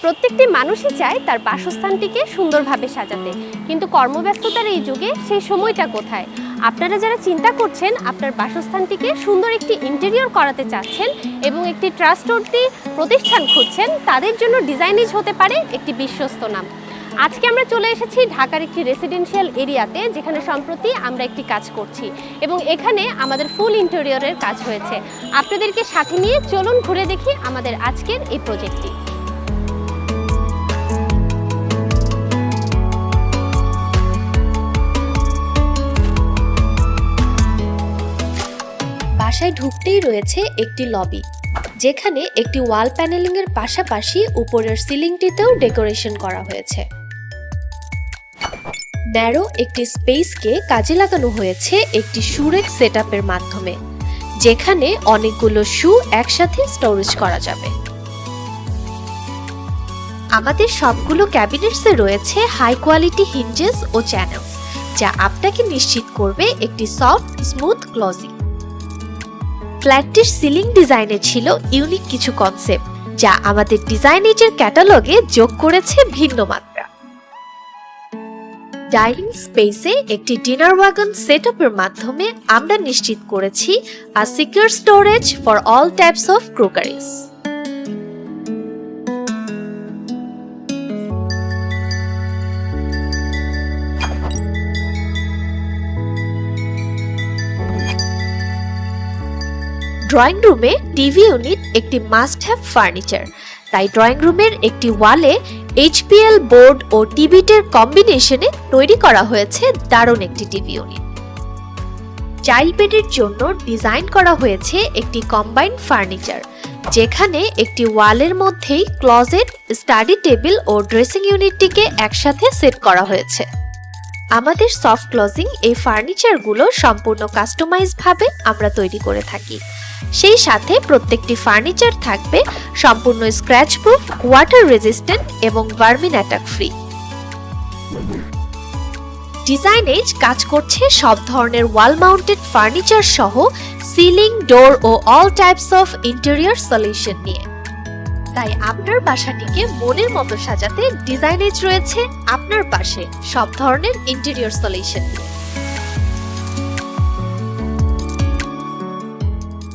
প্রত্যেকটি মানুষই চায় তার বাসস্থানটিকে সুন্দরভাবে সাজাতে, কিন্তু কর্মব্যস্ততার এই যুগে সেই সময়টা কোথায়? আপনারা যারা চিন্তা করছেন আপনার বাসস্থানটিকে সুন্দর একটি ইন্টেরিয়র করাতে চাচ্ছেন এবং একটি ট্রাস্টওয়ার্দি প্রতিষ্ঠান খুঁজছেন, তাদের জন্য ডিজাইনিজ হতে পারে একটি বিশ্বস্ত নাম। আজকে আমরা চলে এসেছি ঢাকার একটি রেসিডেন্সিয়াল এরিয়াতে, যেখানে সম্প্রতি আমরা একটি কাজ করছি এবং এখানে আমাদের ফুল ইন্টেরিয়রের কাজ হয়েছে। আপনাদেরকে সাথে নিয়ে চলুন ঘুরে দেখি আমাদের আজকের এই প্রজেক্টটি। বাসায় ঢুকতেই রয়েছে একটি লবি, যেখানে একটি ওয়াল প্যানেলিং এর পাশাপাশি উপরের সিলিংটিতেও ডেকোরেশন করা হয়েছে। ন্যারো একটি স্পেসকে কাজে লাগানো হয়েছে একটি শুরেক সেটআপের মাধ্যমে, যেখানে অনেকগুলো শু একসাথে স্টোরেজ করা যাবে। আমাদের সবগুলো ক্যাবিনেটসে রয়েছে হাই কোয়ালিটি হিঞ্জেস ও চ্যানেলস, যা আপনাকে নিশ্চিত করবে একটি সফট স্মুথ ক্লোজিং। ফ্ল্যাটটির সিলিং ডিজাইনে ছিল ইউনিক কিছু কনসেপ্ট, যা আমাদের ডিজাইনেজের ক্যাটালগে যোগ করেছে ভিন্ন মাত্রা। ডাইনিং স্পেসে একটি ডিনার ওয়াগন সেটআপের মাধ্যমে আমরা নিশ্চিত করেছি a secure storage for all types of crockeries. Drawing রুমে টিভি ইউনিট একটি মাস্ট হ্যাভ ফার্নিচার, তাই ড্রয়িং রুমের একটি ওয়ালে এইচপিএল বোর্ড ও টিভিটের কম্বিনেশনে তৈরি করা হয়েছে দারুণ একটি টিভি ইউনিট। চাইল্ড বেডের জন্য ডিজাইন করা হয়েছে একটি কম্বাইন্ড ফার্নিচার, যেখানে একটি ওয়ালের মধ্যেই ক্লোজেট, স্টাডি টেবিল ও ড্রেসিং ইউনিটটিকে একসাথে সেট করা হয়েছে। আমাদের সফট ক্লোজিং এই ফার্নিচারগুলো সম্পূর্ণ কাস্টমাইজ ভাবে আমরা তৈরি করে থাকি। সেই সাথে প্রত্যেকটি ফার্নিচার থাকবে সম্পূর্ণ স্ক্র্যাচ প্রুফ, ওয়াটার রেজিস্ট্যান্ট এবং ভার্মিন অ্যাটাক ফ্রি। ডিজাইনেজ কাজ করছে সব ধরনের ওয়াল মাউন্টেড ফার্নিচার সহ সিলিং, ডোর ও all types of interior solution নিয়ে। তাই আপনার বাসাটিকে মনের মতো সাজাতে ডিজাইনেজ রয়েছে আপনার পাশে সব ধরনের ইন্টেরিয়র সলিউশন নিয়ে।